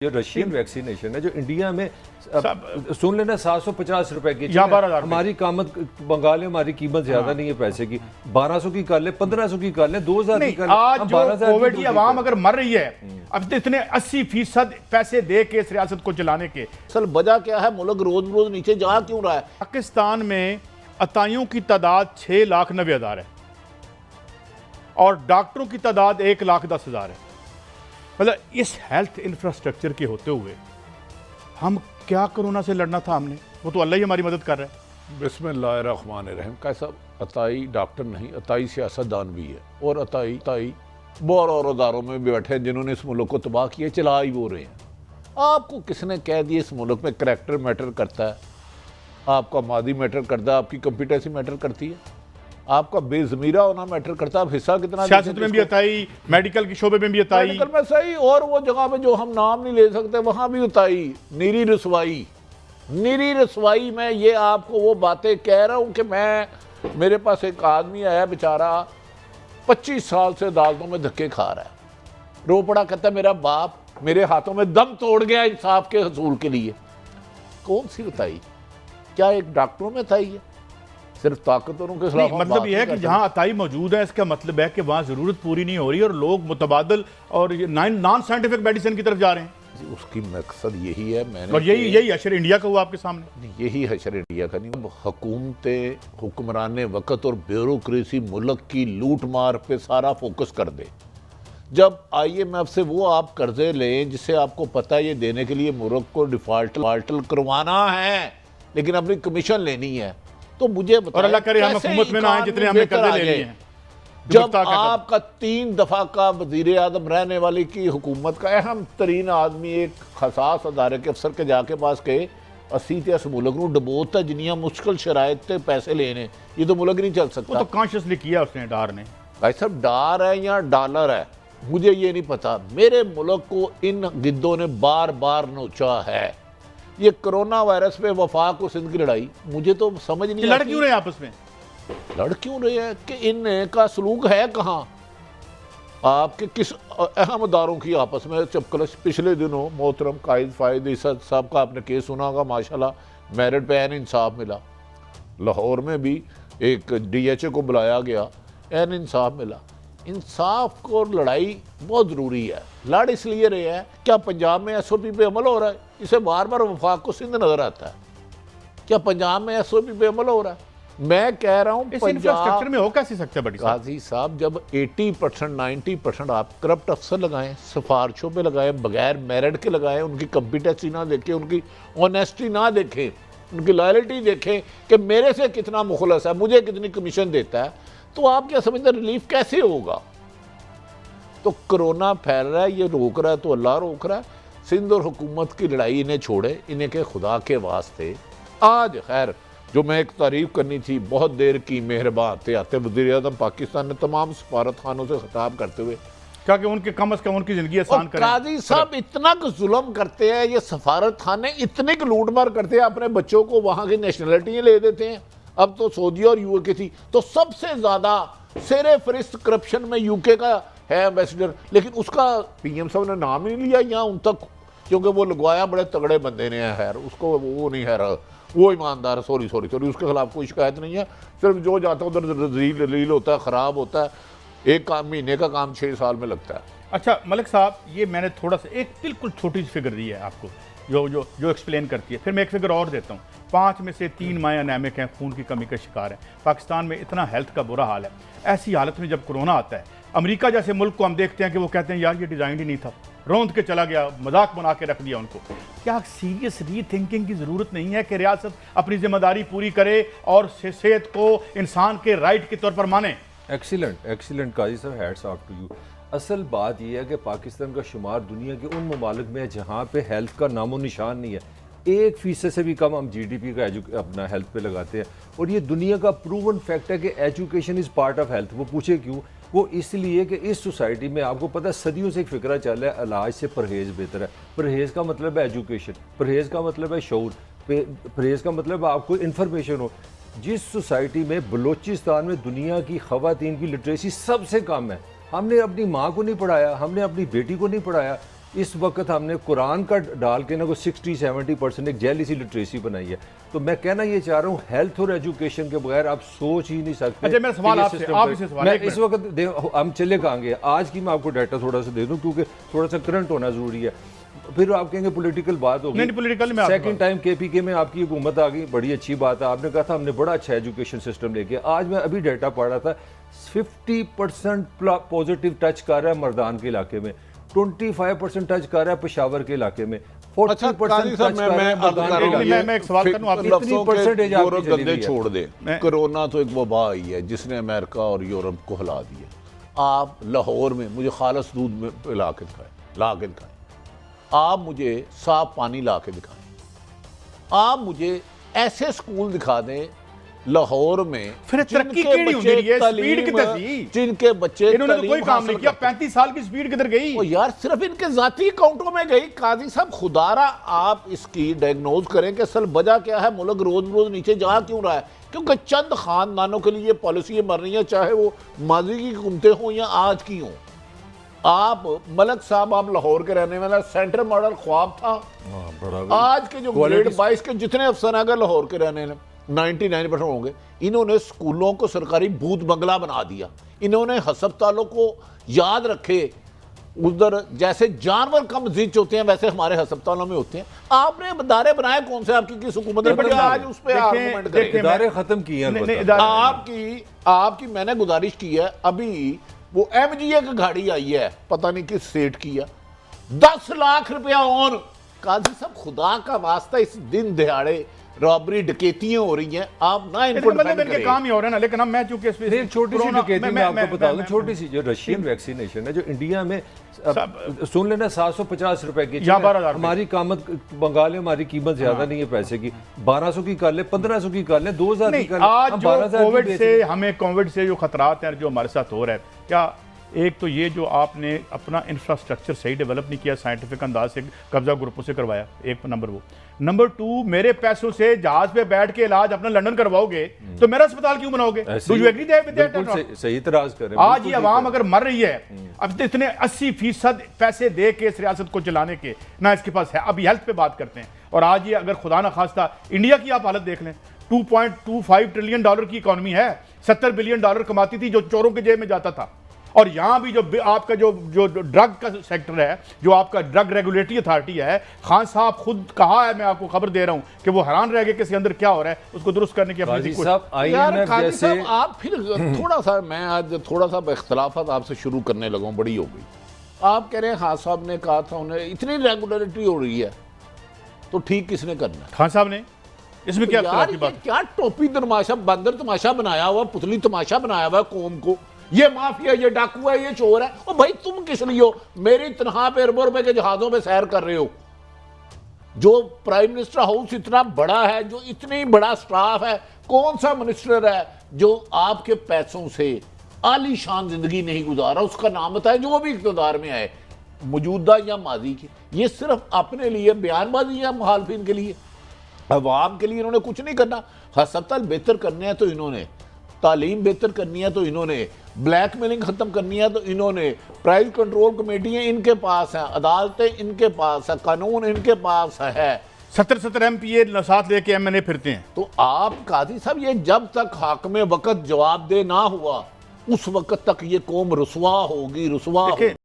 जो Russian vaccination है जो इंडिया में सुन लेना 750 रुपए की, हमारी कीमत मंगा ले, हमारी कीमत ज्यादा नहीं है पैसे की, 1200 की कर ले, 1500 की कर ले, 2000 की कर ले। आज जो कोविड की आवाम अगर मर रही है, अब इतने 80% पैसे दे के इस रियासत को चलाने के, असल वजह क्या है? मुल्क रोज रोज नीचे जा क्यों रहा है? पाकिस्तान में अताइयों की तादाद 6,90,000 है और डॉक्टरों की तादाद 1,10,000 है। मतलब इस हेल्थ इंफ्रास्ट्रक्चर के होते हुए हम क्या कोरोना से लड़ना था हमने, वो तो अल्लाह ही हमारी मदद कर रहा है। बिस्मिल्लाहिर्रहमानिर्रहीम। कैसा अताई डॉक्टर नहीं, अताई सियासतदान भी है, और अताई बहुत और अदारों में भी बैठे हैं जिन्होंने इस मुल्क को तबाह किया, चला ही वो रहे हैं। आपको किसने कह दिया इस मुल्क में करैक्टर मैटर करता है? आपका मादी मैटर करता है, आपकी कंपिटेंसी मैटर करती है, आपका बेजमीरा होना मैटर करता है, आप हिस्सा कितना सियासत में भी अताई, मेडिकल के शोबे में भी अताई, मेडिकल में सही, और वो जगह पे जो हम नाम नहीं ले सकते वहां भी अताई। नीरी रसवाई में ये आपको वो बातें कह रहा हूं कि मेरे पास एक आदमी आया बेचारा 25 साल से अदालतों में धक्के खा रहा है, रो पड़ा, कहता है मेरा बाप मेरे हाथों में दम तोड़ गया इंसाफ के हसूल के लिए। कौन सी अताई? क्या एक डॉक्टरों में अताई है? सिर्फ ताकतवरों के खिलाफ मतलब यह है कि जहां अताई मौजूद है इसका मतलब है कि वहां जरूरत पूरी नहीं हो रही और लोग मुतबादल और नॉन साइंटिफिक मेडिसिन की तरफ जा रहे हैं। उसकी मकसद यही है, मैंने और यही हशर इंडिया का हुआ आपके सामने। यही हशर इंडिया का नहीं, हुकूमतें, हुक्मरान वक़्त और ब्यूरोक्रेसी मुल्क की लूट मार पे सारा फोकस कर दे। जब IMF से वो आप कर्जे लें जिससे आपको पता है ये देने के लिए मुल्क को डिफॉल्ट करवाना है, लेकिन अपनी कमीशन लेनी है, तो मुझे और अल्लाह करे हम हुकूमत में ना आए जितने हमने कर्जे ले लिए हैं। जब आपका 3 दफा का वजीर आज़म रहने वाली की हुकूमत का अहम तरीन आदमी एक खसास अदारे के अफसर के जाके पास कहे असी ते इस मुल्क को डबोता जिन्नियां मुश्किल शराइत ते पैसे लेने, ये तो मुल्क नहीं चल सकता। तो कॉन्शियसली किया उसने, डार ने। भाई साहब डार है या डॉलर है मुझे ये नहीं पता। मेरे मुल्क को इन गिद्धों ने बार बार नोचा है। ये कोरोना वायरस पे वफाक और सिंध की लड़ाई मुझे तो समझ नहीं लड़ क्यों रहे हैं आपस में? लड़ क्यों रहे हैं कि इनका सलूक है कहाँ? आपके किस अहम अदारों की आपस में चपकलश? पिछले दिनों मोहतरम कायद फायद इसाद साहब का आपने केस सुना होगा, माशाल्लाह मेरिट पे एन इंसाफ मिला। लाहौर में भी एक DHA को बुलाया गया, एन इंसाफ मिला। इंसाफ को लड़ाई बहुत ज़रूरी है। लड़ इसलिए रहे हैं, क्या पंजाब में SOP पे अमल हो रहा है? इसे बार बार वफाक को सिंध नजर आता है। क्या पंजाब में SOP पे अमल हो रहा है? मैं कह रहा हूँ इंफ्रास्ट्रक्चर में हो कैसे सकता है? काजी साहब जब 80% 90% आप करप्ट अफसर लगाएं, सिफारिशों पे लगाएं, बगैर मेरिट के लगाएं, उनकी कम्पिटेंसी ना देखें, उनकी ऑनेस्टी ना देखें, उनकी लॉयल्टी देखें कि मेरे से कितना मुखलस है, मुझे कितनी कमीशन देता है, तो आप क्या समझते हैं रिलीफ कैसे होगा? तो कोरोना फैल रहा है, ये रोक रहा है तो अल्लाह रोक रहा है। सिंध और हुकूमत की लड़ाई इन्हें छोड़े, इन्हें के खुदा के वास्ते। आज खैर जो मैं एक तारीफ करनी थी, बहुत देर की मेहरबान थे आते वज़ीर आज़म पाकिस्तान ने तमाम सफारत खानों से खिताब करते हुए क्या कि उनके कम से कम उनकी जिंदगी आसान करें। काजी साहब इतना जुल्म करते हैं, ये सफारत खाने इतने लूटमार करते हैं, अपने बच्चों को वहाँ की नेशनलिटी ले देते हैं। अब तो सऊदी और UK की थी, तो सबसे ज़्यादा सेरे फरिस्त करप्शन में UK का है एम्बेसडर, लेकिन उसका PM साहब ने नाम नहीं लिया यहाँ उन तक, क्योंकि वो लगवाया बड़े तगड़े बंदे ने है। खैर उसको वो नहीं है, वो ईमानदार, सॉरी उसके खिलाफ कोई शिकायत नहीं है। सिर्फ जो जाता है उधर रील होता है, ख़राब होता है। एक काम महीने का काम 6 साल में लगता है। अच्छा मलिक साहब, ये मैंने थोड़ा सा एक बिल्कुल छोटी सी फिगर दी है आपको जो एक्सप्लेन करती है। फिर मैं एक फिगर और देता हूँ। 5 में से 3 माएँ अनेमिक हैं, खून की कमी का शिकार हैं। पाकिस्तान में इतना हेल्थ का बुरा हाल है। ऐसी हालत में जब कोरोना आता है, अमेरिका जैसे मुल्क को हम देखते हैं कि वो कहते हैं यार ये डिज़ाइन ही नहीं था, रौंद के चला गया, मजाक बना के रख दिया उनको। क्या सीरियस रीथिंकिंग की ज़रूरत नहीं है कि रियासत अपनी जिम्मेदारी पूरी करे और सेहत को इंसान के राइट के तौर पर माने? एक्सीलेंट काजी साहब, हैट्स ऑफ टू यू। असल बात यह है कि पाकिस्तान का शुमार दुनिया के उन ममालिक में है जहाँ पे हेल्थ का नामो निशान नहीं है। 1% से भी कम हम GDP का अपना हेल्थ पे लगाते हैं, और ये दुनिया का प्रूवन फैक्ट है कि education is part of health. वो पूछे क्यों? वो इसलिए कि इस सोसाइटी में आपको पता है सदियों से एक फ़िक्रा चल रहा है इलाज से परहेज़ बेहतर है। परहेज़ का मतलब है एजुकेशन, परहेज़ का मतलब है शऊर, परहेज़ का मतलब आपको इन्फॉर्मेशन हो। जिस सोसाइटी में बलूचिस्तान में दुनिया की ख़वातीन की लिटरेसी सबसे कम है, हमने अपनी माँ को नहीं पढ़ाया, हमने अपनी बेटी को नहीं पढ़ाया, इस वक्त हमने कुरान का डाल के ना को 60-70% एक जैली सी लिटरेसी बनाई है। तो मैं कहना ये चाह रहा हूँ, हेल्थ और एजुकेशन के बगैर आप सोच ही नहीं सकते। अच्छा, मेरा सवाल कि ये आपसे, system आप पर- इसे सवाल मैं एक इस वक्त हम चले कहाँ गए, आज की मैं आपको डाटा थोड़ा सा दे दूँ क्योंकि थोड़ा सा करंट होना जरूरी है। फिर आप कहेंगे पॉलिटिकल बात होगी, नहीं, पॉलिटिकल में सेकंड टाइम केपीके में आपकी हुकूमत आ गई, बड़ी अच्छी बात है। आपने कहा था हमने बड़ा अच्छा एजुकेशन सिस्टम लेके, आज मैं अभी डाटा पढ़ रहा था 50% पॉजिटिव टच कर रहा है मर्दान के इलाके में, 25% टच कर रहा है पेशावर के इलाके में, 40% टच कर रहा है मर्दान के इलाके में। मैं एक सवाल करूं, आप इतनी परसेंटेज आपकी चली गंदे गई है। छोड़ दे। कोरोना तो एक वबा आई है जिसने अमेरिका और यूरोप को हिला दिया। आप लाहौर में मुझे खालस दूध में पिला के दिखाएं, ला के दिखाएं। आप मुझे साफ पानी ला के दिखाएं। आप मुझे ऐसे स्कूल दिखा दें लाहौर में फिर तरक्की केड़ी होंदी है, स्पीड किधर थी? जिनके बच्चे इन्होंने तो कोई तालीम काम नहीं हासिल किया। करते। 35 साल की स्पीड किधर गई? ओ यार सिर्फ इनके जाती अकाउंटों में गई। काजी साहब खुदारा आप इसकी डायग्नोज करें कि असल वजह क्या है, मुल्क रोज रोज नीचे जा क्यों रहा है? क्योंकि चंद खानदानों के लिए पॉलिसी बन रही है, चाहे वो माजी की हुकूमतें हों या आज की हों। आप मलक साहब, आप लाहौर के रहने वाला, सेंटर मॉडल ख्वाब था। आज के जो ग्रेड 22 के जितने अफसर अगर लाहौर के रहने 99% होंगे, इन्होंने स्कूलों को सरकारी भूत बंगला बना दिया। इन्होंने हस्पतालों को याद रखे उधर जैसे जानवर कम जीत होते हैं वैसे हमारे हस्पतालों में होते हैं। आपने इदारे बनाए कौन से, आपकी किस हुकूमत ने बनाए? आज उस पर आर्गुमेंट करें। इदारे खत्म किए हैं। आपकी मैंने गुजारिश की है, अभी वो MGA की गाड़ी आई है, पता नहीं किस सेठ की है, 10 लाख रुपया ऑन। काजी साहब खुदा का वास्ता, इस दिन दिहाड़े रॉबरी डकैतियां हो रही हैं, आप ना इनको मतलब इनके काम ही हो रहे हैं ना। लेकिन हम मैं चूंकि एक छोटी सी डकैती मैं आपको बता दूं, छोटी सी जो रशियन वैक्सीनेशन है जो इंडिया में सुन लेना 750 रुपए की, 12,000 हमारी कीमत बंगाल में हमारी कीमत ज्यादा नहीं है पैसे की, 1200 की कर ले, 1500 की कर ले, 2000 की कर ले। आज जो कोविड से हमें कोविड से जो खतरात हैं जो हमारे साथ हो रहा है, क्या एक तो ये जो आपने अपना इंफ्रास्ट्रक्चर सही डेवलप नहीं किया, साइंटिफिक अंदाज से कब्जा ग्रुपों से करवाया, एक नंबर वो। नंबर 2, मेरे पैसों से जहाज पे बैठ के इलाज अपना लंदन करवाओगे तो मेरा अस्पताल क्यों बनाओगे? Do you agree with that? सही इतराज कर रहे हैं। आज ये अवाम अगर मर रही है, अब तो इतने 80% पैसे दे के इस रियासत को चलाने के ना इसके पास है। अभी हेल्थ पे बात करते हैं, और आज ये अगर खुदा ना खास्ता इंडिया की आप हालत देख लें, $2.25 ट्रिलियन की इकोनॉमी है, $70 बिलियन कमाती थी जो चोरों के जेब में जाता था। और यहां भी जो आपका जो ड्रग का सेक्टर है, जो आपका ड्रग रेगुलेटरी अथॉरिटी है, खान साहब खुद कहा है, मैं आपको खबर दे रहा हूं कि वो हैरान रह गए कि इसके अंदर क्या हो रहा है, उसको दुरुस्त करने की अपनी कोशिश। यार काजी साहब आप फिर थोड़ा सा, मैं आज थोड़ा सा इख्तलाफात आपसे शुरू करने लगा हूं, बड़ी हो गई। आप कह रहे हैं खान साहब ने कहा था उन्हें इतनी रेगुलरिटी हो रही है, तो ठीक किसने करना है? खान साहब ने। इसमें क्या यार ये क्या टोपी तमाशा, बंदर तमाशा बनाया हुआ, पुतली तमाशा बनाया हुआ कौम को, ये माफिया, ये डाकू है, ये चोर है। ओ भाई तुम किस लिए हो? मेरी तनख्वाह पे अरबों रुपए के जहाजों पे सैर कर रहे हो। जो प्राइम मिनिस्टर हाउस इतना बड़ा है, जो इतनी बड़ा स्टाफ है, कौन सा मिनिस्टर है जो आपके पैसों से आलीशान जिंदगी नहीं गुजारा? उसका नाम बताए जो भी इक़्तिदार में आए, मौजूदा या माजी की। ये सिर्फ अपने लिए बयानबाजी है, मुखालफिन के लिए, अवाम के लिए इन्होंने कुछ नहीं करना। हस्पताल बेहतर करने हैं तो इन्होंने, तालीम बेहतर करनी है तो इन्होंने, ब्लैकमेलिंग खत्म करनी है तो इन्होंने, प्राइस कंट्रोल कमेटियां इनके पास हैं, अदालतें इनके पास है, कानून इनके पास है। 70 MPA साथ लेके MNA फिरते हैं। तो आप काजी साहब, ये जब तक हाकिम वक्त जवाब दे ना हुआ, उस वक्त तक ये कौम रुसवा होगी, रुसवा होगी।